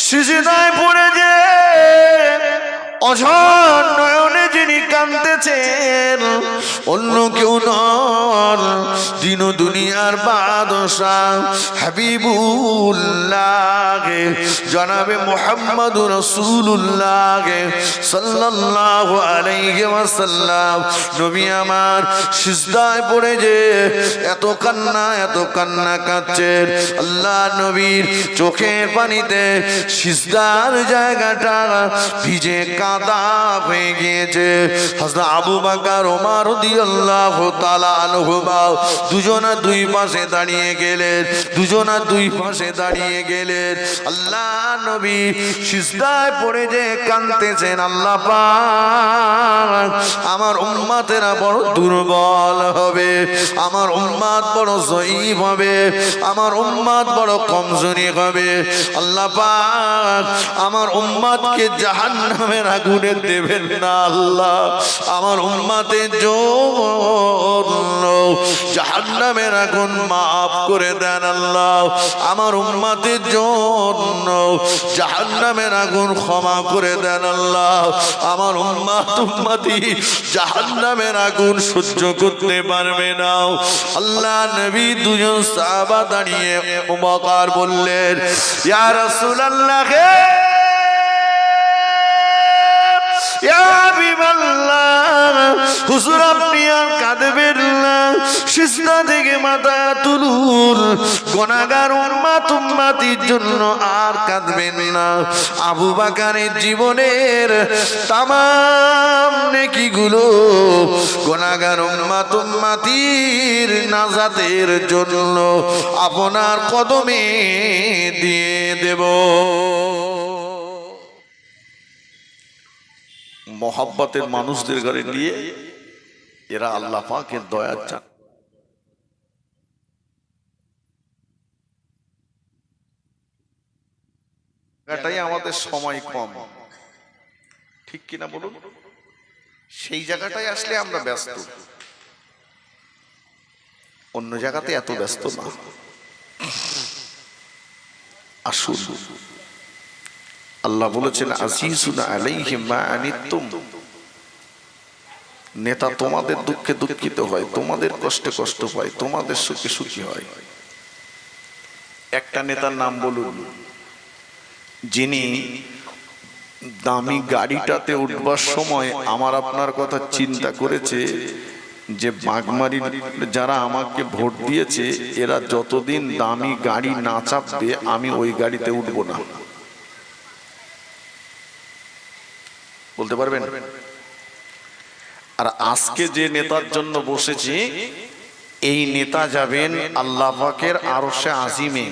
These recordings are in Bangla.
সিজদায় পড়ে যে অঝর নয়নে যিনি কাঁদতেছেন অন্য কেউ নন, দিন দুনিয়ার বাদশাহ হাবিবুল্লাহ জনাবে মুহাম্মদুর রাসূলুল্লাহ সাল্লাল্লাহু আলাইহি ওয়াসাল্লাম নবী আমার সিজদায় পড়ে যে এত কান্না কাঁদছেন। আল্লাহ নবীর চোখের পানিতে সিজদার জায়গাটা ভিজে কাদা হয়ে গিয়েছে। হযরত আবু বকর ওমর রাদিয়াল্লাহু তাআলা আনহুমা দুজনা দুই পাশে দাঁড়িয়ে গেলেন। আল্লাহ নবী সিজদায় পড়ে যে কাঁদতেছেন, আল্লাহ পাক আমার উম্মতেরা বড় দুর্বল হবে, আমার উম্মত বড় যঈফ হবে, আমার উম্মত বড় কমজোরি হবে। আল্লাহ পাক আমার উম্মতকে জাহান্নামের আগুনে দেবেন না। আল্লাহ আমার উম্মতের জন্য জাহান্নামের আগুন মাফ করে দেন। আল্লাহ আমার উম্মতের জন্য জাহান্নামের আগুন ক্ষমা করে দেন। আল্লাহ আমার উম্মতি জাহান্নামের আগুন সহ্য করতে পারবে না। আল্লাহ নবী দুজন সাহাবা দাঁড়িয়ে আবু বকর বললেন, ইয়া রাসূলুল্লাহ, হুজুর আপনি আর কাঁদবেন না, সিজদা থেকে মাথা তুলুন, গুনাহগার উম্মতির জন্য আর কাঁদবেন না। আবু বকরের জীবনের তামাম নেকিগুলো গুনাহগার উম্মতির নাজাতের জন্য আপনার কদমে দিয়ে দেব। মোহাব্বতের মানুষদের ঘরে নিয়ে এরা আল্লাহ পাকের দয়া চান। জায়গাটাই আমাদের সময় কম, ঠিক কিনা বলুন? সেই জায়গাটায় আসলে আমরা ব্যস্ত, অন্য জায়গাতে এত ব্যস্ত না। আসুন, আল্লাহ বলেছেন আজিজুন আলাইহি মা আনিতুম, নেতা তোমাদের দুঃখে দুঃখিত হয়, তোমাদের কষ্টে কষ্ট পায়, তোমাদের সুখে সুখী হয়। একটা নেতার নাম বলুন যিনি দামি গাড়িটাতে উঠবার সময় আমার আপনার কথা চিন্তা করেছে যে বাগমারি যারা আমাকে ভোট দিয়েছে এরা যতদিন দামি গাড়ি না চাপবে আমি ওই গাড়িতে উঠবো না। বলতে পারবেন? আর আজকে যে নেতার জন্য বসেছি এই নেতা যাবেন আল্লাহ পাকের আরশে আজিমে,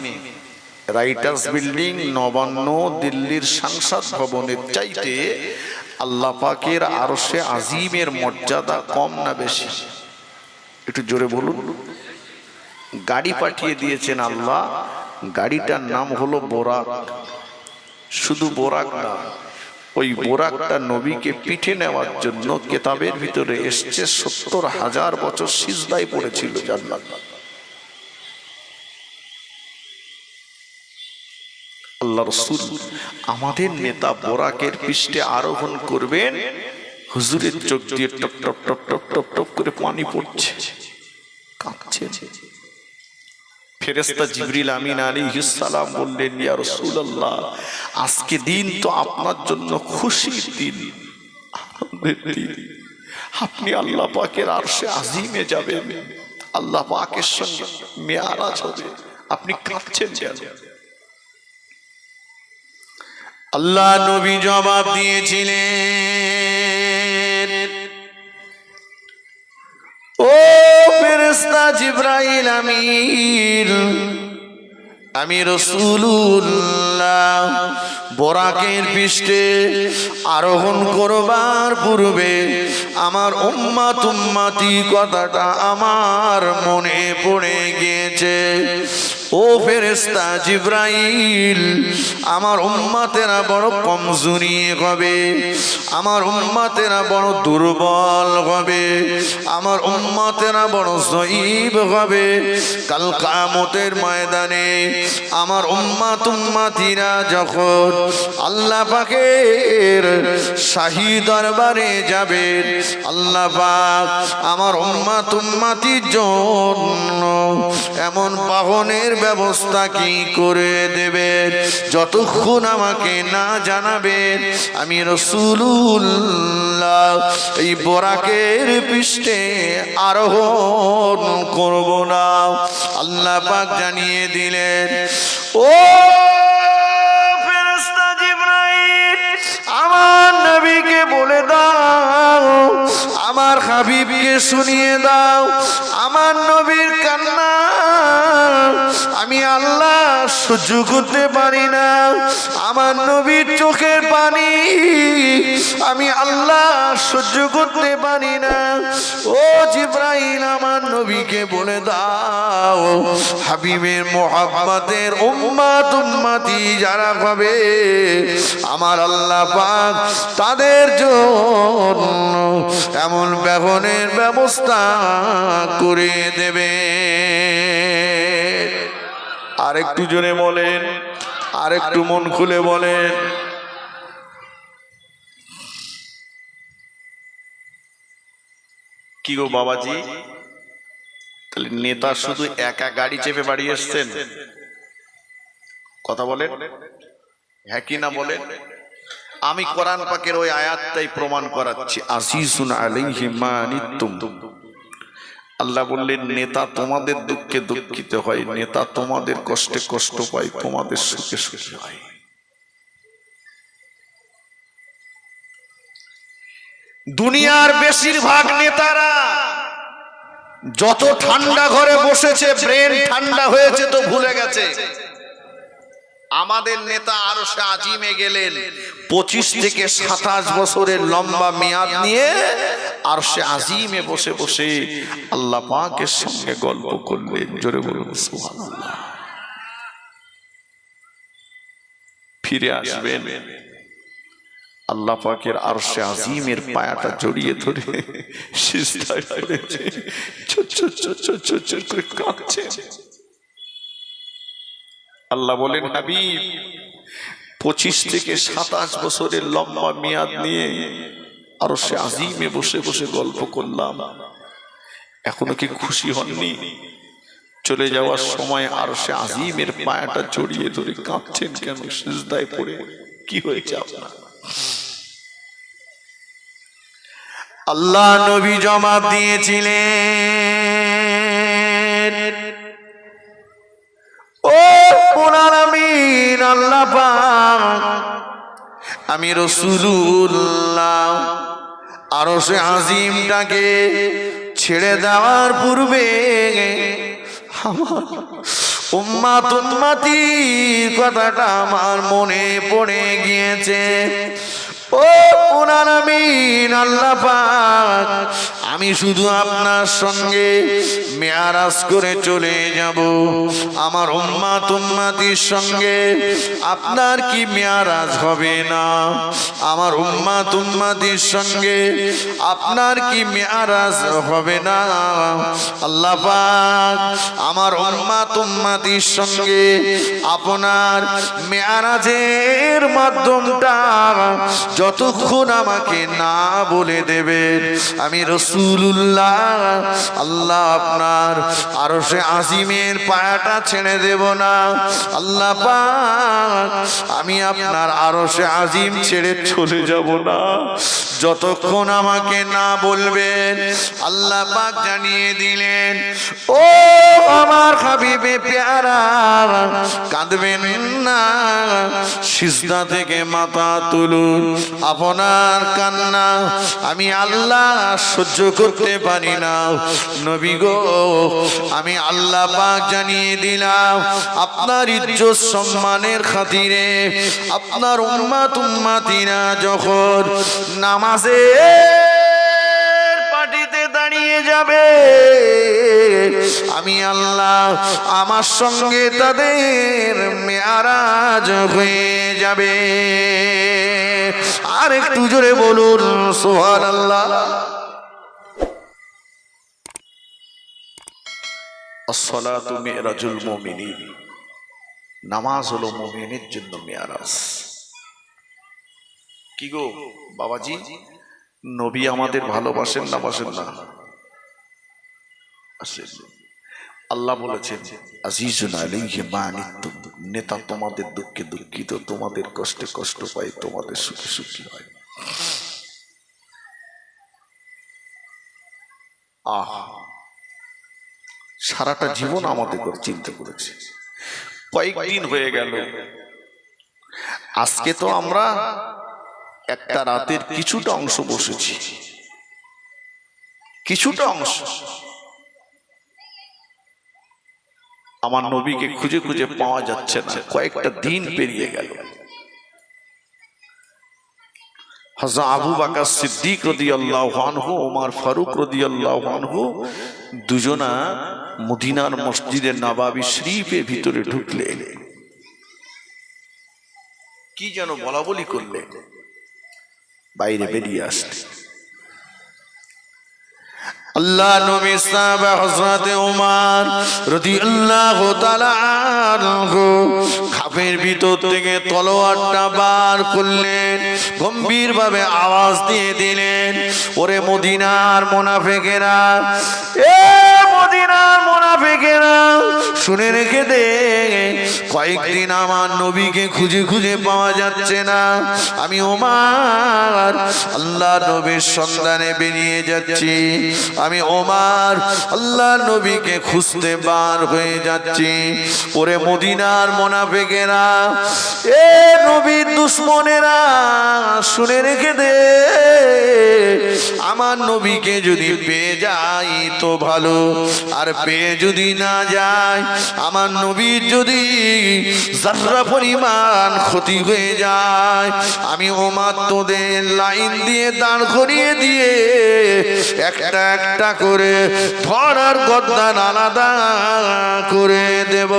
রাইটার্স বিল্ডিং নবান্ন দিল্লির সংসদ ভবনের চাইতে আল্লাহ পাকের আরশে আজিমের মর্যাদা কম না বেশি? একটু জোরে বলুন। গাড়ি পাঠিয়ে দিয়েছেন আল্লাহ, গাড়িটার নাম হলো বোরাক। শুধু বোরাক না, ওই বোরাকটা নবীকে পিঠে নেওয়ার জন্য কিতাবের ভিতরে এসছে ৭০,০০০ বছর সিজদায় পড়েছিল জান্নাত। আল্লাহ রাসূল আমাদের নেতা বোরাকের পৃষ্ঠে আরোহণ করবেন, হুজুরের চোখ দিয়ে top top top top top top করে পানি পড়ছে, কাঁদছে। ফেরেশতা জিবরিল আমিন আলাইহিস সালাম বললেন, ইয়া রাসূলুল্লাহ, আজকে দিন তো আপনার জন্য খুশির দিন, আনন্দের দিন। আপনি আল্লাহ পাকের আরশে আজিমে যাবেন, আল্লাহ পাকের সঙ্গে মেরাজ হবে, আপনি কাঁদছেন কেন? আল্লাহ নবী জবাব দিয়েছিলেন, ও ফেরেশতা জিবরাইল আমিন, আমি রাসূলুল্লাহ বোরাকের পৃষ্ঠে আরোহণ করবার পূর্বে আমার উম্মতি কথাটা আমার মনে পড়ে গিয়েছে। ও ফেরেশতা জিবরাইল, আমার উম্মতেরা বড় কমজোরি হবে, আমার উম্মতেরা বড় দুর্বল হবে, আমার উম্মতেরা বড় যঈফ হবে। কাল কিয়ামতের ময়দানে আমার উম্মতিরা যখন আল্লাহ পাকের শাহী দরবারে যাবে, আল্লাহ পাক আমার উম্মতির জন্য এমন বাহনের ব্যবস্থা কি করে দেবে, যতক্ষণ আমাকে না জানাবেন আমি রাসূলুল্লাহ এই বোরাকের পৃষ্ঠে আরোহণ করব না। আল্লাহ পাক জানিয়ে দিলেন, ও ফেরেশতা জিবরাইল, আমার নবীকে বলে দাও, আমার হাবিবকে শুনিয়ে দাও, আমার নবীর কান্না আমি আল্লাহ সহ্য করতে পারি না, আমার নবীর চোখের পানি আমি আল্লাহ সহ্য করতে পারি না। ও জিবরাইল, আমার নবীকে বলে দাও, হাবিবের মুহাব্বতের উম্মতি যারা হবে আমার আল্লাহ পাক তাদের জন্য এমন বাহনের ব্যবস্থা করে দেবে। আরেকটু জোরে বলেন, আরেকটু মন খুলে বলেন। কি গো বাবাজি, তাহলে নেতা শুধু একা গাড়ি চেপে বাড়ি এসছেন? কথা বলেন, হ্যাঁ কি না বলেন? আমি কোরআন পাকের ওই আয়াতটাই প্রমাণ করাচ্ছি। আসিসুন আলাইহি মা আনিতুম, আল্লাহ বললেন নেতা তোমাদের দুঃখে দুঃখিত হয়, নেতা তোমাদের কষ্টে কষ্ট পায়, তোমাদের সুখে সুখে হয়। দুনিয়ার বেশিরভাগ নেতারা যত ঠান্ডা ঘরে বসেছে, ব্রেন ঠান্ডা হয়েছে তো ভুলে গেছে আমাদের নেতা আরশে আজিমে গেলেন 25 থেকে 27 বছরের লম্বা মেয়াদ নিয়ে আরশে আজিমে বসে বসে আল্লাহ পাকের সঙ্গে গল্প করলেন। জোরে বলুন সুবহানাল্লাহ। ফিরে আসবেন, আল্লাহ পাকের আরশে আজিমের পায়াটা জড়িয়ে ধরে সিজদায় পড়েছে, ছোট ছোট করে কাঁদছে। আল্লাহ বলেন, হাবিব 25 থেকে 27 বছরের লম্বা মেয়াদ নিয়ে আরশে আজিমে বসে বসে গল্প করলাম, এখনো কি খুশি হননি? চলে যাওয়ার সময় আরশে আজিমের পায়াটা জড়িয়ে ধরে কাঁদছেন কেন? সিজদায় পড়ে কি হয়েছে আপনার? আল্লাহ নবী জবাব দিয়েছিলেন, ও পুরান আমিন, আল্লাহ পাক আমি রাসূলুল্লাহ আরশে আজিমটাকে ছেড়ে দেওয়ার পূর্বে আমার উম্মতির কথাটা আমার মনে পড়ে গিয়েছে। ও পুরান আমিন, আল্লাহ পাক আমি শুধু আপনার সঙ্গে মেয়ারাজ করে চলে যাব, আমার উম্মতির সঙ্গে আপনার কি মেয়ারাজ হবে না? আমার উম্মতির সঙ্গে আপনার কি মেয়ারাজ হবে না? আল্লাহ পাক আমার উম্মতির সঙ্গে আপনার মেয়ারাজের মাধ্যমটা যতক্ষণ আমাকে না বলে দেবেন আমি রাসূলুল্লাহ আল্লাহ আপনার আরশে আজিমের পায়াটা ছেড়ে দেব না। আল্লাহ পাক আমি আপনার আরশে আজিম ছেড়ে চলে যাব না যতক্ষণ আমাকে না বলবেন। আল্লাহ পাক জানিয়ে দিলেন, ও আমার হাবিবে প্যারা, কাঁদবেন না, সিজদা থেকে মাথা তুলুন, আপনার কান্না আমি আল্লাহ সহ্য করতে পারি না। নবী গো, আমি আল্লাহ পাক জানিয়ে দিলাম আপনার ইজ্জত সম্মানের খাতিরে আপনার উম্মতিরা যখন নামাজের পাটিতে দাঁড়িয়ে যাবে আমি আল্লাহ আমার সঙ্গে তাদের মেরাজ হয়ে যাবে। আর একটু জোরে বলুন সুবহানাল্লাহ। আসসালাতু মিরাজুল মুমিনিন, নামাজ হলো মুমিনের জন্য মেরাজ। কি গো বাবাজি, নবী আমাদের ভালোবাসেন না বাসেন না? আল্লাহ বলেছেন আজিজুন আলাইহি মা আনিতুম, নেতা তোমাদের দুঃখে দুঃখিত, তোমাদের কষ্টে কষ্ট পায়, তোমাদের সুখে সুখী হয়। সারাটা জীবন আমাদের করে চিন্তা করেছি। কয়েকদিন হয়ে গেল, আজকে তো আমরা একটা রাতের কিছুটা অংশ বসেছি, কিছুটা অংশ। আমার নবীকে খুঁজে খুঁজে পাওয়া যাচ্ছে না, কয়েকটা দিন পেরিয়ে গেল। হযরত আবু বকর সিদ্দিক রাদিয়াল্লাহু আনহু, ওমর ফারুক রাদিয়াল্লাহু আনহু দুজনা মদিনার মসজিদে নববী শরীফের ভিতরে ঢুকলেন। কি যেন বলা বলি করলেন, বাইরে বেরিয়ে আসলেন। আল্লাহ নবী সাহাবা হযরত ওমর রাদিয়াল্লাহু তাআলা আনহু খাপের ভিতর থেকে তলোয়ারটা বার করলেন, গম্ভীর ভাবে আওয়াজ দিয়ে দিলেন, ওরে মদিনার মুনাফিকেরা, এ মদিনার মুনাফিকেরা, শুনে রেখে দে, কয়েকদিন আমার নবীকে খুঁজে খুঁজে পাওয়া যাচ্ছে না। আমি ওমর আল্লাহ নবীর সন্ধানে বেরিয়ে যাচ্ছি, আমি ওমর আল্লাহ নবীকে খুঁজতে বার হয়ে যাচ্ছি। ওরে মদিনার মুনাফিকেরা, এ নবীর দুশমনেরা, শুনে রেখে দে, আমার নবীকে যদি পেয়ে যাই তো ভালো, আর পেয়ে যদি না যায়, আমার নবীর যদি যারা পরিমাণ ক্ষতি হয়ে যায়, আমি ওমর তোদের লাইন দিয়ে দাঁড় করিয়ে দিয়ে একটা একটা করে ধরার গর্দান আলাদা করে দেব।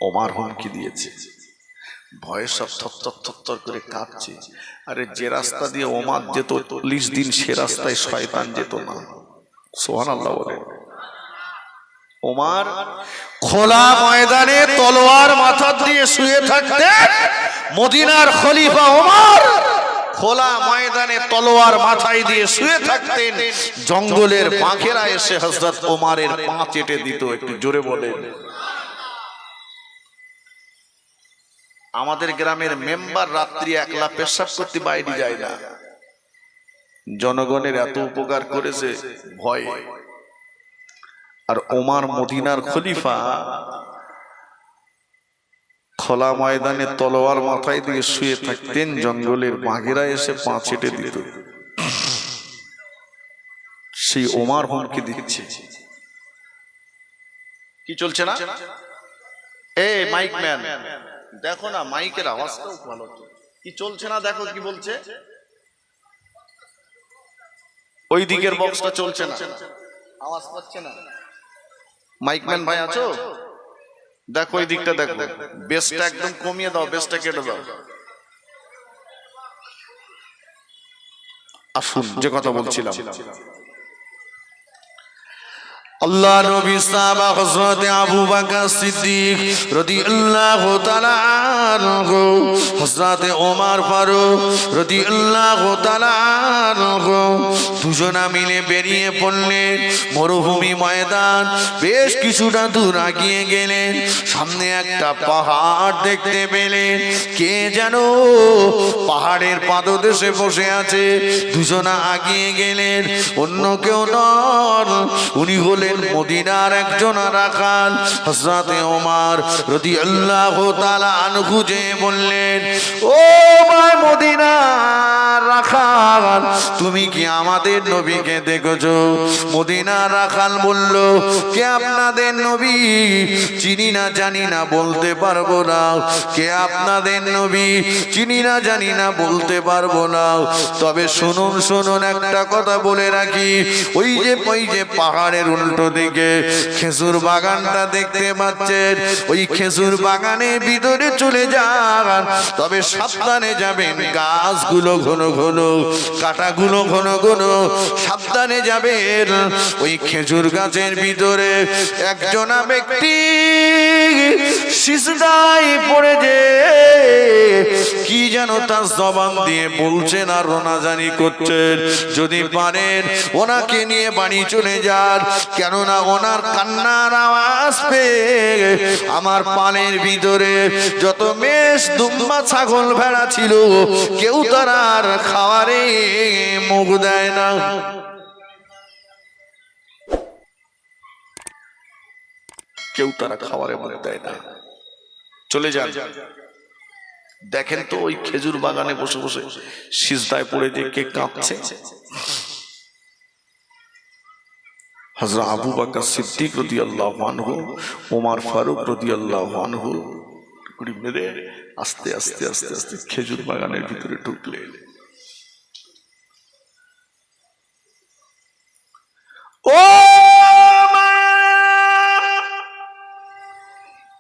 ওমর হুমকি দিয়েছে, ভয়ে সব থরথর করে কাঁপছে। আরে যে রাস্তা দিয়ে ওমর যেত 40 দিন, সে রাস্তায় শয়তান যেত না। সুবহানাল্লাহ বলে। ওমর খোলা ময়দানে তলোয়ার মাথা দিয়ে শুয়ে থাকতেন, মদিনার খলিফা ওমর খোলা ময়দানে তলোয়ার মাথায় দিয়ে শুয়ে থাকতেন, জঙ্গলের বাঘেরা এসে হযরত ওমরের পা চেটে দিত। একটু জোরে বলেন। আমাদের গ্রামের মেম্বার রাত্রি একলা পেশাব করতে বাইরে যায় না, জনগণের এত উপকার করেছে ভয়। আর ওমর মদিনার খলিফা খোলা ময়দানে তলোয়ার মাথায় দিয়ে শুয়ে থাকতেন, জঙ্গলের বাঘেরা এসে পা ছেটে দিত। সেই ওমর হুমকি দিচ্ছে। কি চলছে না? এ মাইক ম্যান, দেখো না মাইকের আওয়াজটাও ভালো, কি চলছে না দেখো কি বলছে। ওই দিকের বক্সটা চলছে না, আওয়াজ পাচ্ছে না। মাইকম্যান ভাই আছো? দেখো ওই দিকটা দেখো, বেসটা একদম কমিয়ে দাও, বেসটা কেটে দাও। আসুন যে কথা বলছিলাম, আল্লাহ নবী সাহাবা হযরত আবু বকর সিদ্দিক রাদিয়াল্লাহু তাআলা আনহু, হযরত ওমর ফারুক রাদিয়াল্লাহু তাআলা আনহু দুজনা মিলে বেরিয়ে পড়লেন মরুভূমি ময়দান। বেশ কিছুটা দূর এগিয়ে গেলেন, সামনে একটা পাহাড় দেখতে পেলেন। কে যেন পাহাড়ের পাদদেশে বসে আছে। দুজনা এগিয়ে গেলেন, অন্য কেউ নন, উনি হলেন মদিনার একজন রাখাল হযরত ওমর রাদিয়াল্লাহু তাআলা আনহু। যে বললেন, ও ভাই মদিনার রাখাল, তুমি কি আমাদের নবীকে দেখেছো? মদিনার রাখাল বলল, কে আপনাদের নবী? চিনি না, জানি না, বলতে পারবো না। কে আপনাদের নবী? চিনি না, জানি না, বলতে পারবো না। তবে শুনুন শুনুন, একটা কথা বলে রাখি, ওই যে পাহাড়ের উল্টো দিকে খেজুর বাগানটা দেখতে পাচ্ছেন, ওই খেজুর বাগানের ভিতরে চলে যান। তবে সাবধানে যাবেন, গাছগুলো ঘন ঘন, কাঁটাগুলো ঘন ঘন, সাবধানে যাবেন। ওই খেজুর গাছের ভিতরে একজনা ব্যক্তি সিজদায় পড়ে যে কি যেন তার জবান দিয়ে বলছেন আর রোনাজানি করছেন। যদি পারেন ওনাকে নিয়ে বাড়ি চলে যান, কেননা ওনার কান্নার আওয়াজ পেয়ে আমার পালের ভিতরে যত মেষ, দুম্বা, ছাগল, ভেড়া ছিল, কেউ তার আর খাওয়ারে মুখ দেয় না। কেউ তারা খাওয়ারে মুখ দেয় না। চলে যান, দেখেন তো ওই খেজুর বাগানে বসে বসে সিজদায় পড়ে যে কে কাঁপছে। হযরত আবু বকর সিদ্দিক রাদিয়াল্লাহু আনহু, ওমর ফারুক রাদিয়াল্লাহু আনহু মেরে আস্তে আস্তে আস্তে আস্তে খেজুর বাগানের ভিতরে ঢুকলেন। ও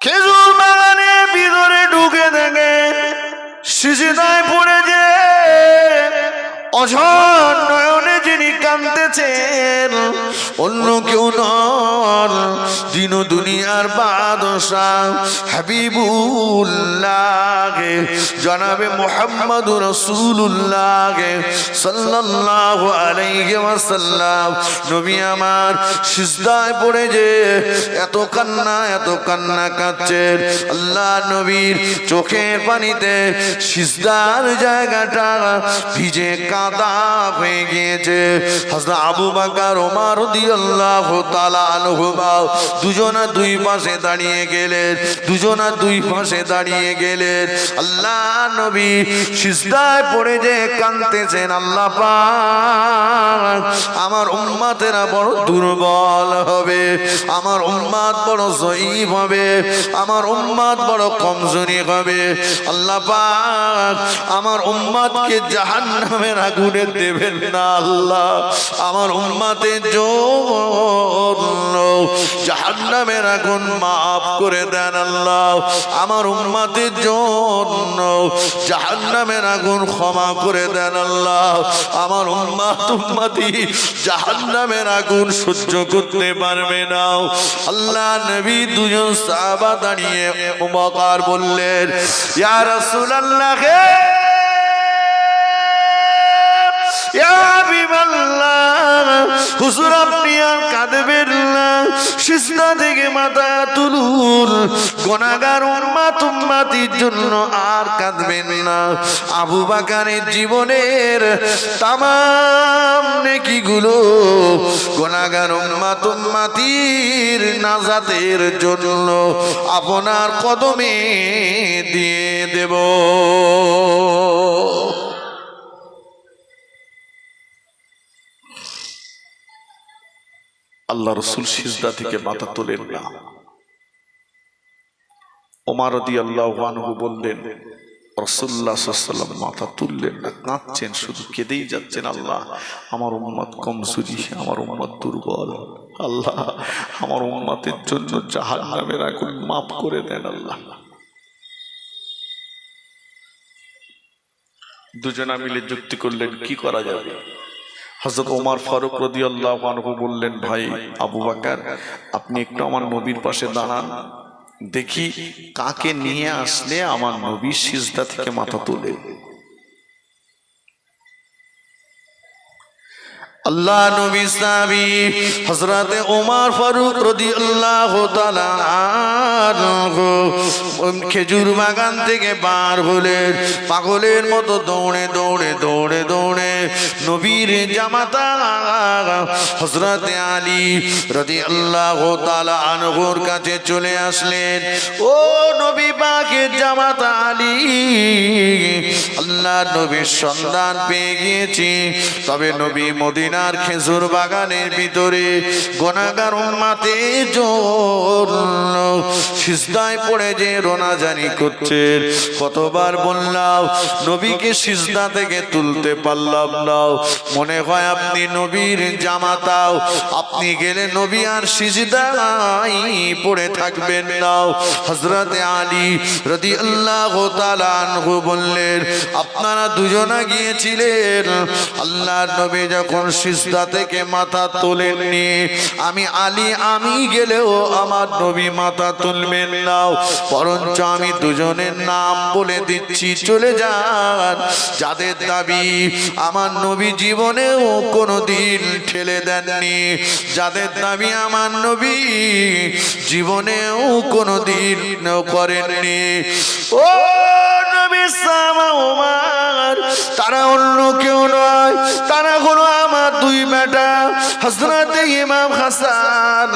খেজুর বাগানের ভিতরে ঢুকে দেখে সিজদায় পড়ে যে অঝর নয়নে যিনি কাঁদতেছেন, অন্য কেউ নন, দিন দুনিয়ার বাদশাহ হাবিবুল্লাহ জনাবে মুহাম্মদুর রাসূলুল্লাহ সাল্লাল্লাহু আলাইহি ওয়াসাল্লাম নবী আমার সিজদায় পড়ে যে এত কান্না কাঁদছেন। আল্লাহ নবীর চোখের পানিতে সিজদার জায়গাটা ভিজে কাদা হয়ে গিয়েছে। হযরত আবু বকর, ওমর রাদিয়াল্লাহু তাআলা আনহুমা দুজনা দুই পাশে দাঁড়িয়ে গেলেন, দুজনা দুই পাশে দাঁড়িয়ে গেলেন। আল্লাহ নবী সিজদায় পড়ে যে কাঁদতেছেন, আল্লাহ পাক আমার উম্মতেরা বড় দুর্বল হবে, আমার উম্মত বড় যঈফ হবে, আমার উম্মত বড় কমজোরি হবে। আল্লাহ পাক আমার উম্মতকে জাহান্নামের আগুনে দেবেন না। আল্লাহ আমার উম্মতের জন্য জাহান্নামের আগুন মাফ করে দেন। আল্লাহ আমার উম্মতের জন্য জাহান্নামের আগুন ক্ষমা করে দেন। আল্লাহ আমার উম্মতি জাহান্নামের আগুন সহ্য করতে পারবে না। আল্লাহ নবী দুজন সাহাবা দাঁড়িয়ে বকর বললেন, ইয়া রাসূলুল্লাহ, হুজুর আপনি আর কাঁদবেন না, সিজদা থেকে মাথা তুলুন, গুনাহগার উম্মতির জন্য আর কাঁদবেন না। আবু বকরের জীবনের তামাম নেকিগুলো গুনাহগার উম্মতির নাজাতের জন্য আপনার কদমে দিয়ে দেব। আল্লাহ রাসূল সিজদা থেকে মাথা তোলেন না। ওমর রাদিয়াল্লাহু আনহু বললেন, রাসূলুল্লাহ সাল্লাল্লাহু আলাইহি ওয়াসাল্লাম মাথা তুললেন না, কাঁদছেন, শুধু কেঁদেই যাচ্ছেন। আল্লাহ আমার উম্মত কমজোরি, আমার উম্মত দুর্বল, আল্লাহ আমার উম্মতের জন্য জাহান্নামের আগুন মাফ করে দেন। আল্লাহ দুজনা মিলে যুক্তি করলেন, কি করা যাবে? হযরত ওমর ফারুক রাদিয়াল্লাহু আনহু বললেন, ভাই আবু বকর, আপনি একটু আমার নবীর পাশে দাঁড়ান, দেখি কাকে নিয়ে আসলে আমার নবী সিজদা থেকে মাথা তোলে। আল্লাহ নবী সাহাবী হযরত ওমর ফারুক রাদিয়াল্লাহু তাআলা আনহু খেজুর বাগান থেকে বার হলেন, পাগলের মতো দৌড়ে দৌড়ে দৌড়ে দৌড়ে নবীর জামাতা হযরত আলী রাদিয়াল্লাহু তাআলা আনহুর কাছে চলে আসলেন। ও নবী পাকের জামাতা আলী, আল্লাহ নবীর সন্ধান পেয়ে গিয়েছি, তবে নবী মদিনার খেজুর বাগানের ভিতরে গুনাহগার উম্মতের জন্য সিজদায় পড়ে যে রোনাজানি করছেন। কতবার বললাম নবীকে সিজদা থেকে তুলতে পারলাম না। মনে হয় আপনি নবীর জামাতাও, আপনি গেলে নবী আর সিজদায় পড়ে থাকবেন না। হযরত আলী রাদিয়াল্লাহু তাআলা আনহু বললেন, আপনারা দুজনা গিয়েছিলেন, আল্লাহর নবী যখন সিজদা থেকে মাথা তোলেননি, আমি আলী আমি গেলেও আমার নবী মাথা তুলবেন না, বরঞ্চ আমি দুজনের নাম বলে দিচ্ছি, চলে যান যাদের দাবি আমার নবী জীবনেও কোনোদিন ঠেলে দেননি, যাদের দাবি আমার নবী জীবনেও কোনোদিন করেননি। ও নবী সামা ওমর, তারা অন্য কেউ নয়, তারা হলো আমার দুই বেটা হযরত ইমাম হাসান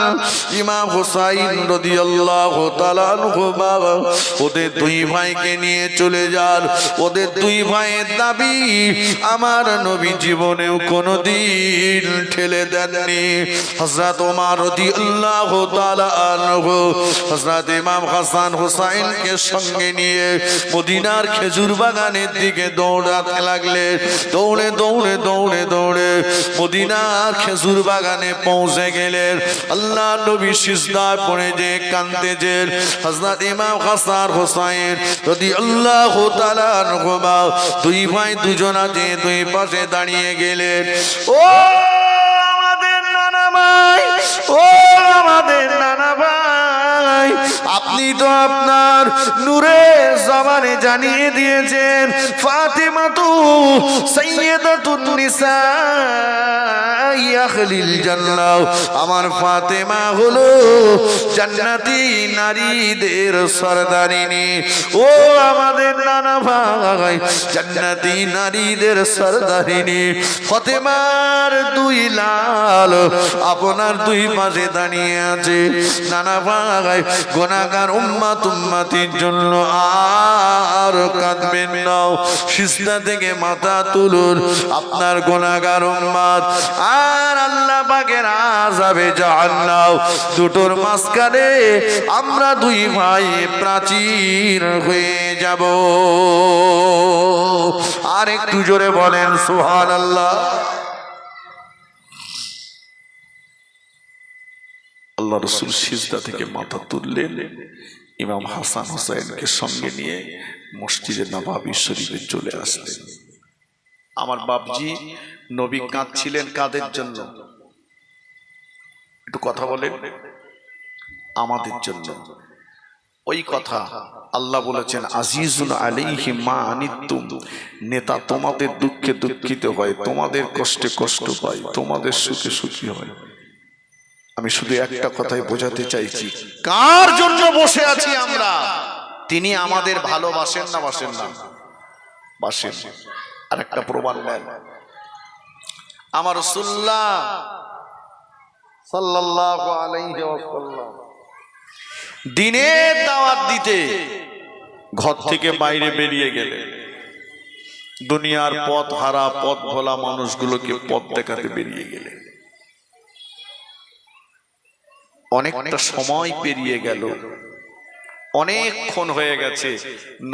ইমাম হুসাইন রাদিয়াল্লাহু তাআলা আনহু। বাবা ওদের দুই ভাইকে নিয়ে চলে যান, ওদের দুই ভাইয়ের দাবি আমার নবী জীবনেও কোনোদিন ঠেলে দেননি। হযরত ওমর রাদিয়াল্লাহু তাআলা আনহু হযরত ইমাম হাসান হুসাইনকে সঙ্গে নিয়ে মদিনার খেজুর বাগানের দিকে দৌড়াতে লাগলেন। দৌড়ে দৌড়ে দৌড়ে দৌড়ে মদিনার খেজুর বাগানে পৌঁছে গেলেন। আল্লাহ নবী সিজদায় পড়ে যে কাঁদতেছেন। হযরত ইমাম হাসান হুসাইন রাদিয়াল্লাহু তাআলা আনহুমা দুই ভাই দুজনা যে দুই পাশে দাঁড়িয়ে গেলেন। ও আমাদের নানা ভাই, ও আমাদের নানা ভাই, আপনি তো আপনার নূরের জবানে জানিয়ে দিয়েছেন ফাতিমা তু সাইয়্যিদাতুন নিসা আহলিল জান্নাহ, আমার ফাতেমা হলো জান্নাতি নারীদের সরদারিনী। ও আমাদের নানা ভাই, জান্নাতি নারীদের সরদারিনী ফাতেমার দুই লাল আপনার দুই পাশে দাঁড়িয়ে আছে। নানা ভাই, গুনাহগার উম্মতির জন্য আর কাঁদবেন না, সিজদা থেকে মাথা তুলুন, আপনার গুনাহগার উম্মত আর আল্লাহ পাকের আযাবে জাহান্নাম দুটোর মাঝখানে আমরা দুই ভাই প্রাচীর হয়ে যাব। আর একটু জোরে বলেন সুবহানাল্লাহ। আল্লাহ রাসূল সিজদা থেকে মাথা তুললেন, ইমাম হাসান হুসাইনকে সঙ্গে নিয়ে মসজিদে নববী শরীফে চলে আসলেন। আমার বাপজি নবী কাঁদছিলেন কাদের জন্য? একটু কথা বলেন। আমাদের জন্য। ওই কথা আল্লাহ বলেছেন আজিজুন আলাইহি মা আনিতুম, নেতা তোমাদের দুঃখে দুঃখিত হয়, তোমাদের কষ্টে কষ্ট পায়, তোমাদের সুখে সুখী হয়। আমি শুধু একটা কথাই বোঝাতে চাইছি, কার জন্য বসে আছি আমরা? তিনি আমাদের ভালোবাসেন না বাসেন না? বাসেন। আর একটা প্রমাণ নেন, আমার রাসূলুল্লাহ সাল্লাল্লাহু আলাইহি ওয়াসাল্লাম দ্বীনের দাওয়াত দিতে ঘর থেকে বাইরে বেরিয়ে গেলেন। দুনিয়ার পথ হারা পথ ভোলা মানুষগুলোকে পথ দেখাতে বেরিয়ে গেলেন। অনেকটা সময় পেরিয়ে গেল, অনেকক্ষণ হয়ে গেছে,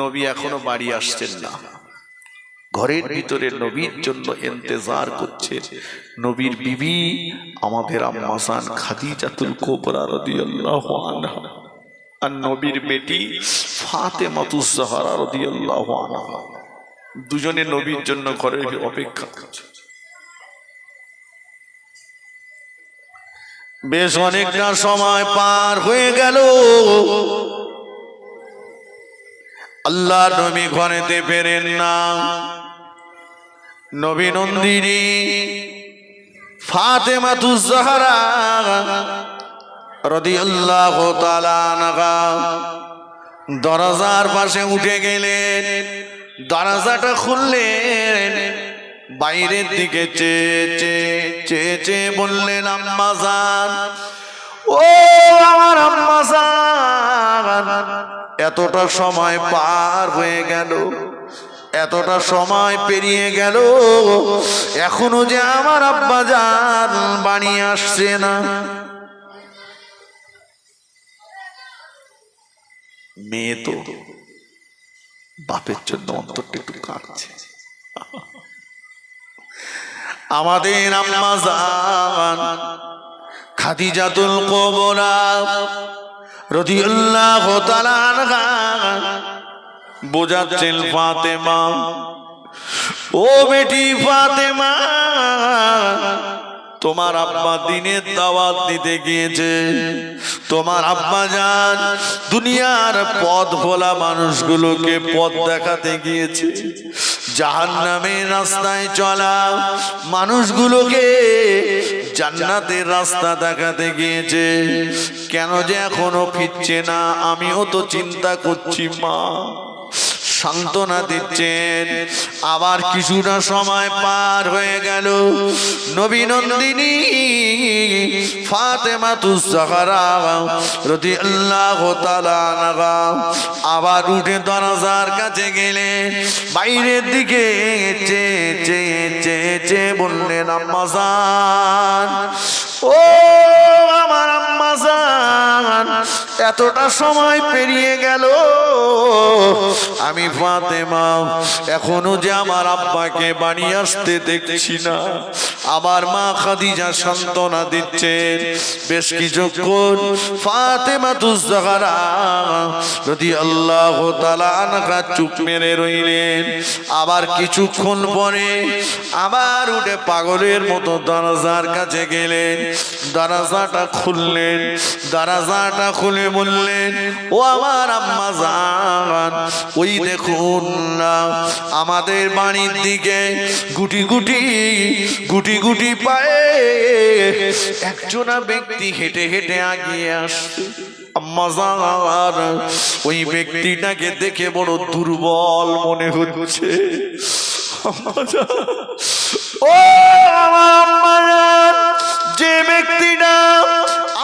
নবী এখনো বাড়ি আসছেন না। ঘরের ভিতরে নবীর জন্য ইন্তজার করছে নবীর বিবি আমাদের আম্মা জান খাদিজাতুল কুবরা রাদিয়াল্লাহু আনহা আর নবীর বেটি ফাতেমাতুজ জাহরা রাদিয়াল্লাহু আনহা। দুজনে নবীর জন্য ঘরে অপেক্ষা করছে। বেশ অনেকটা সময় পার হয়ে গেল, আল্লাহ নবী ঘরেতে ফেরেন না। নবী নন্দিনী ফাতেমাতুজ জাহরা রাদিয়াল্লাহু তাআলা আনহা দরজার পাশে উঠে গেলেন, দরজাটা খুললেন, বাইরের দিকে চেয়ে বললেন, আম্মা জান, ও আমার আম্মা জান, এতটা সময় পার হয়ে গেল, এতটা সময় পেরিয়ে গেল, এখনো যে আমার আব্বা জান বাড়ি আসছে না। মেয়ে তো বাপের জন্য অন্তরটা একটু কাঁদছে। আমাদের আম্মা জান খাদিজাতুল কুবরা রাদিয়াল্লাহু তাআলা আনহা বোঝাচ্ছেন, ফাতেমা, ও বেটি ফাতেমা, তোমার আব্বা দিনের দাওয়াত দিতে গিয়েছে, তোমার আব্বা জান দুনিয়ার পথ ভোলা মানুষগুলোকে পথ দেখাতে গিয়েছে, জাহান্নামের রাস্তায় চলা মানুষগুলোকে জান্নাতের রাস্তা দেখাতে গিয়েছে, কেন যে এখনো ফিরছে না আমিও তো চিন্তা করছি। মা সান্ত্বনা দিচ্ছেন। আবার কিছুটা সময় পার হয়ে গেল, নবী নন্দিনী ফাতেমাতুজ জাহরা রাদিয়াল্লাহু তাআলা আনহা আবার উঠে দরজার কাছে গেলেন, বাইরের দিকে চেয়ে বললেন, আম্মা জান, ও আমার আম্মা জান, এতটা সময় পেরিয়ে গেল, আমি ফাতেমা এখনো যে আমার আব্বাকে বাড়ি আসতে দেখছি না। আমার মা খাদিজা সান্ত্বনা দিচ্ছেন। বেশ কিছুক্ষণ ফাতেমাতুজ জাহরা রাদিয়াল্লাহু তাআলা আনহা চুপ মেরে রইলেন। আবার কিছুক্ষণ পরে আবার উঠে পাগলের মতো দরজার কাছে গেলেন, দরজাটা খুললেন, দরজাটা খুলে বললেন, ও আমার আম্মা জান, ওই দেখুন না আমাদের বাড়ির দিকে গুটি গুটি পায়ে একজনা ব্যক্তি হেঁটে হেঁটে আগিয়ে আসছে। আম্মা জান, ওই ব্যক্তিটাকে দেখে বড় দুর্বল মনে হচ্ছে। ও আমার আম্মা জান, যে ব্যক্তিটা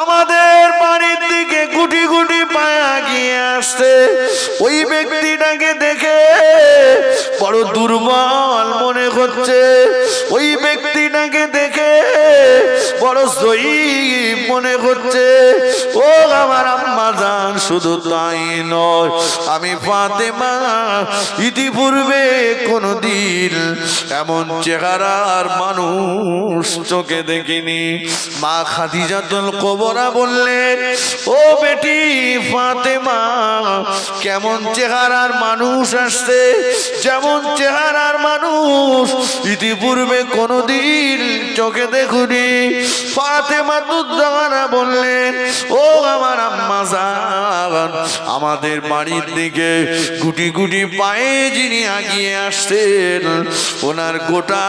আমাদের বাড়ির দিকে গুটি গুটি পায়ে আগিয়ে আসছে, ওই ব্যক্তিটাকে দেখে বড় দুর্বল মনে হচ্ছে। ওই ব্যক্তিটাকে দেখে বড় জয়ীফ মনে হচ্ছে। ও আমার আম্মা জান, শুধু তাই নয়, আমি ফাতেমা ইতিপূর্বে কোনদিন এমন চেহারার মানুষ চোখে দেখিনি। মা খাদিজাতুল কুবরা বললেন, ও বেটি ফাতেমা, কেমন চেহারার মানুষ আসছে, যেমন চেহারার মানুষ ইতিপূর্বে কোনদিন চোখে দেখুনি। ফাতেমাতুজ জাহরা বললেন, ও আমার আম্মা জান, আমাদের বাড়ির দিকে গুটি গুটি পায়ে যিনি আগিয়ে আসছেন, ওনার গোটা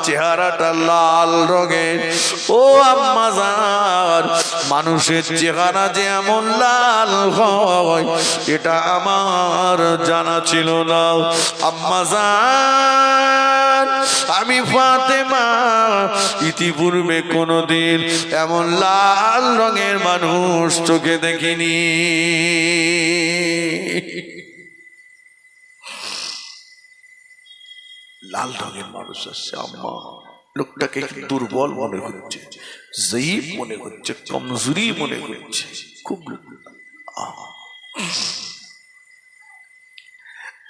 চেহারাটা লাল রঙের। ও আম্মা জান, মানুষের চেহারা যে এমন লাল হয় এটা আমার জানা ছিল না। আম্মা জান, আমি ফাতেমা ইতিপূর্বে কোনদিন এমন লাল রঙের মানুষ চোখে দেখিনি। লাল রঙের মানুষ আসছে। আম্মা, লোকটাকে দুর্বল মনে হচ্ছে, জয়ীফ মনে হচ্ছে, কমজোরি মনে হচ্ছে, খুব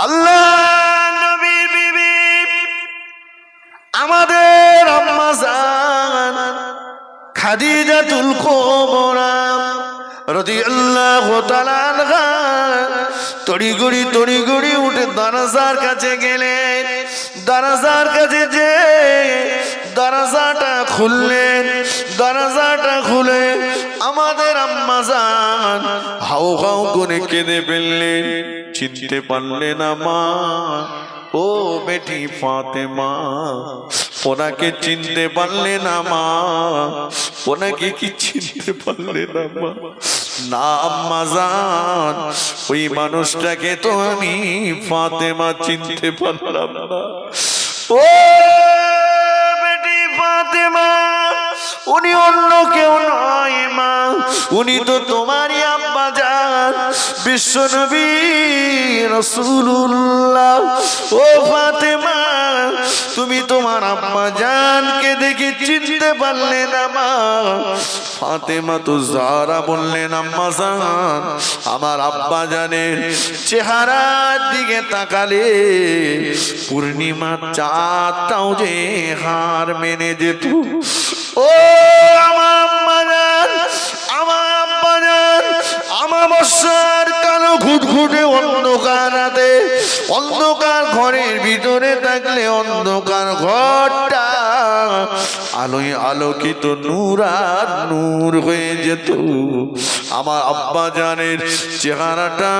আল্লাহ নবীর বিবি আমাদের আম্মা জান খাদিজাতুল কুবরা রাদিয়াল্লাহু তাআলা আনহা তড়িঘড়ি উঠে দরজার কাছে গেলেন। দরজার কাছে যে দরজাটা খুললেন, দরজাটা খুলে আমাদের আম্মা জান হাউ হাউ করে কেঁদে ফেললেন। চিনতে পারলেন না মা, ও বেটি ফাতেমা, ওনাকে চিনতে পারলে না মা? ওনাকে কি চিনতে পারলে না মা? না আম্মা জান, ওই মানুষটাকে তো আমি ফাতেমা চিনতে পারলাম না। ও বেটি ফাতেমা, উনি অন্য কেউ নয় মা, উনি তো তোমারই আব্বা জান, বিশ্বনবী রাসূলুল্লাহ। ও ফাতেমা, তুমি তোমার আব্বা জানকে দেখে চিনতে পারলে না মা? ফাতেমা তো জাহরা বললেন, আম্মা জান, আমার আব্বা জানের চেহারার দিকে তাকালে পূর্ণিমা চাঁদটাও যে হার মেনে যেত। ও আমার আম্মা জান, আমার আব্বা জান, আমাবস্যার কালো ঘুটঘুটে অন্ধকার রাতে, অন্ধকার ঘরের ভিতরে থাকলে অন্ধকার ঘরটা আলোয় আলোকিত নূর আর নূর হয়ে যেত। আমার আব্বা জানের চেহারাটা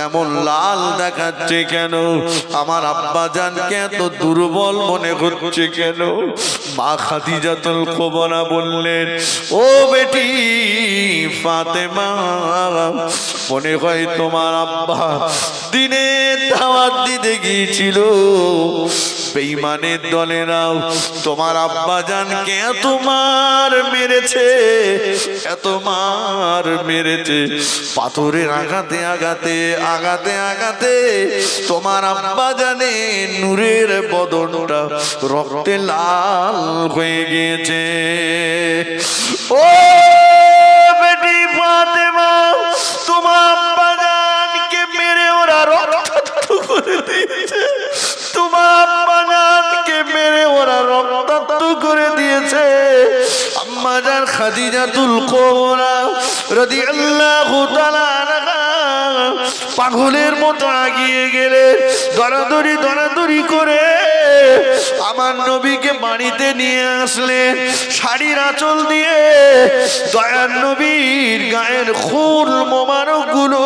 এমন লাল দেখাচ্ছে কেন? আমার আব্বা জানকে এত দুর্বল মনে হচ্ছে কেন? মা খাদিজাতুল কুবরা বললেন, ও বেটি ফাতেমা, মনে হয় তোমার আব্বা দিনে দাওয়াত দিতে গিয়েছিল, বেঈমানের দলেরাও তোমার আব্বা জানকে এত মার মেরেছে, এত মার মেরেছে, পাথরের আঘাতে আঘাতে আঘাতে আঘাতে তোমার আব্বা জানে নূরের বদনটা রক্তে লাল হয়ে গিয়েছে। ও বেটি ফাতেমা, তোমার আব্বা জানকে মেরে ওরা রক্তাক্ত করে দিয়েছে, তোমার আব্বা জানকে মেরে ওরা রক্তাক্ত করে দিয়েছে। আম্মা জান খাদিজাতুল কুবরা রাদিয়াল্লাহু তাআলা আনহা পাগলের মতো আগিয়ে গেলে দরাদরি দরাদরি করে আমার নবীকে বাড়িতে নিয়ে আসলেন। শাড়ির আঁচল দিয়ে দয়ার নবীর গায়ের খুন মোবারক গুলো,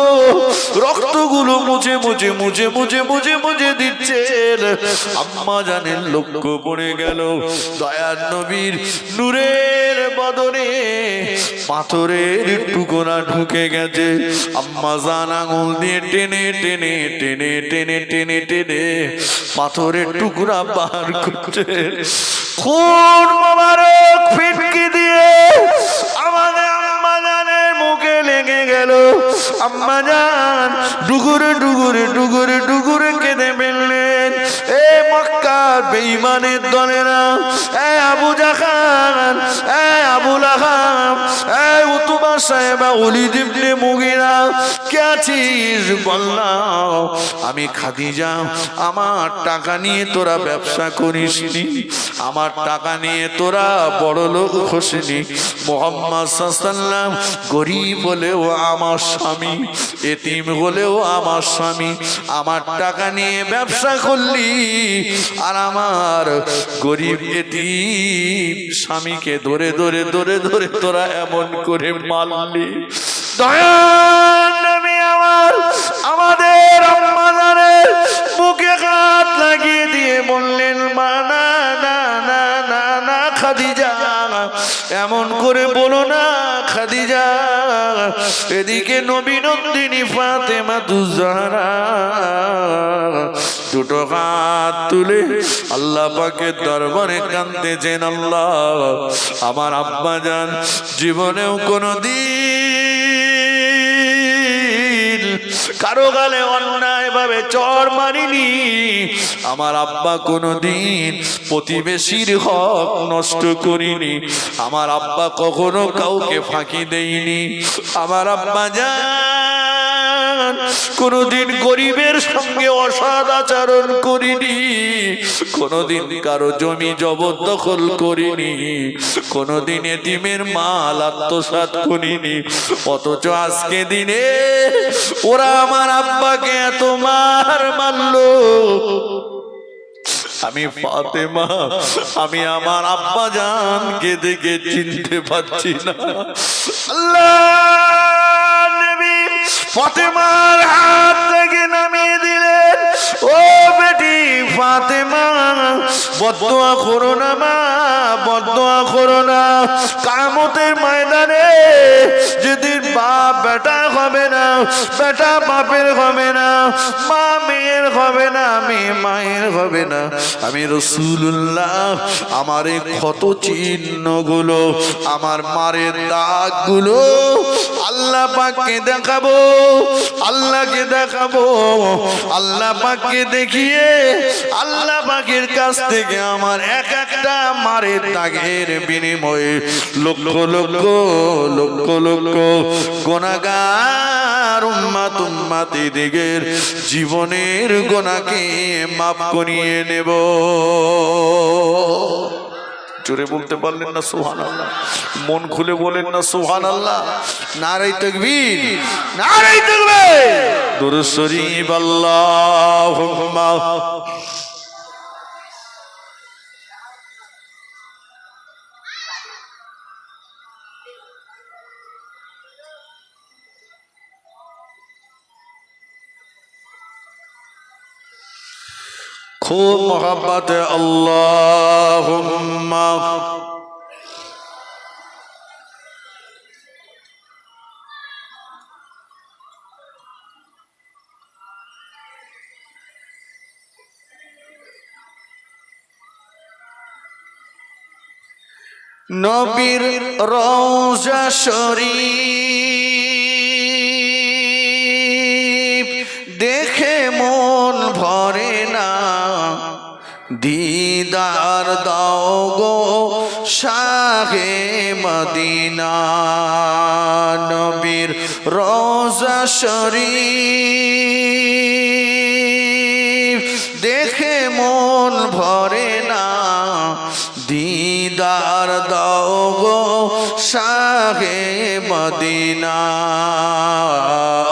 রক্তগুলো মুছে মুছে মুছে মুছে মুছে মুছে দিচ্ছেন। আম্মা জানের লক্ষ্য পড়ে গেল দয়ার নবীর নূরের বদনে পাথরের টুকরা ঢুকে গেছে। আম্মা জান আঙুল দিয়ে টেনে টেনে টেনে টেনে টেনে টেনে পাথরের টুকরা বার করছে। খুন মোবারক ফিটকি দিয়ে আমাদের আম্মা জানের মুখে লেগে গেল। আম্মা জান ডুগুরে ডুগুরে ডুগুরে ডুগুরে কেঁদে ফেললেন। এ মক্কার বেঈমানের দলেরা, এ আবু জাহাল, এ আবু লাহাব, এ উতবা সাহেবা ওলীদ ইবনে মুগীরা, কে আছিস বললাম? আমি খাদিজা, আমার টাকা নিয়ে তোরা ব্যবসা করিসনি, আমার টাকা নিয়ে তোরা বড় লোক হসনি। মুহাম্মদ সাল্লাল্লাহু আলাইহি ওয়াসাল্লাম গরীব হলেও আমার স্বামী, এতিম হলেও আমার স্বামী, আমার টাকা নিয়ে ব্যবসা করলি আর আমার গরীব এতিম স্বামীকে ধরে ধরে ধরে ধরে তোরা এমন করে মারলি। দয়ার নবী আমার আমাদের আম্মা জানের বুকে হাত লাগিয়ে দিয়ে বললেন, মা না না না না না খাদিজা, এমন করে বলো না খাদিজা। এদিকে নবী নন্দিনী ফাতেমা তুজারা দুটো হাত তুলে আল্লাহ পাকের দরবারে কাঁদতেছেন, আল্লাহ আমার আব্বা জান জীবনেও কোনোদিন কারো গালে অন্যায় ভাবে চড় মারিনি, আমার আব্বা কোনোদিন প্রতিবেশীর হক নষ্ট করিনি, আমার আব্বা কখনো কাউকে ফাঁকি দেয়নি, আমার আব্বা জান কোনোদিন গরিবের সঙ্গে অসৎ আচরণ করিনি, কোনোদিন কারো জমি জবরদখল করিনি, কোনোদিন এতিমের মাল আত্মসাৎ করিনি। অথচ আজকে দিনে ওরা আমার আব্বাকে এত মার মারলো। আমি ফাতেমা, আমি আমার আব্বা জানকে দেখে চিনতে পারছি না। আল্লাহ নবী ফাতেমার হাত থেকে নামিয়ে দিলেন। ও বেটি ফাতেমা বদদুয়া করো না মা, বদদুয়া করো না। কিয়ামতের ময়দানে যেদিন বাপ বেটা হবে না, বেটা বাপের হবে না, মা মেয়ের হবে না, মেয়ে মায়ের হবে না, আমি রাসূলুল্লাহ আমার এই ক্ষত চিহ্নগুলো, আমার মারের দাগগুলো আল্লাহ পাককে দেখাবো, আল্লাহকে দেখাবো। আল্লাহ পাককে দেখিয়ে আল্লাহ পাকের কাছ থেকে আমার এক একটা মারের দাগের বিনিময়ে লক্ষ লক্ষ লক্ষ লক্ষ গুনাহগার উম্মত উম্মতীদের জীবনের গুনাহকে মাফ করিয়ে নেব। জোরে বলতে পারলেন না সুবহানাল্লাহ? মন খুলে বলেন না সুবহানাল্লাহ? নারে তাকবীর, নারে তাকবীর, দুরূদ শরীফ আল্লাহুম্মা। खूब मोहब्बत अल्लाहुम्मा। নবীর রওজা শরীফ দেখে মন ভরে না, दीदार दाओ गो शाहे मदीना। नबीर रोजा शरीफ देखे मन भरे ना, दीदार दाओ गो शाहे मदीना।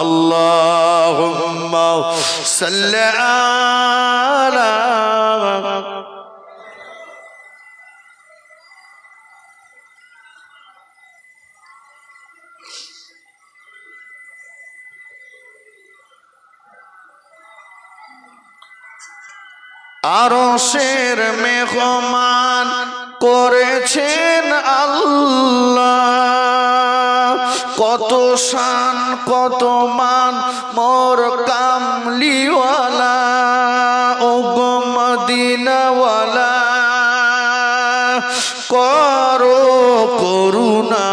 अल्लाहुम्मा सल्ली आला। আরশের মেহমান করেছেন আল্লাহ, কত শান কত মান মোর কামলিওয়ালা। ও গো মদিনাওয়ালা করো করুণা,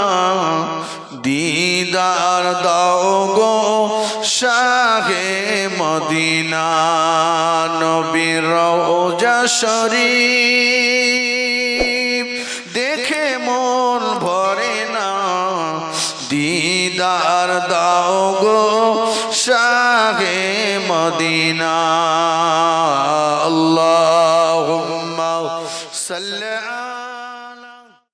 দিদার দাও গো শাহে মদিনা। নবীর রওজা শরীফ দেখে মন ভরে না, দিদার দাও গো শাহে মদিনা।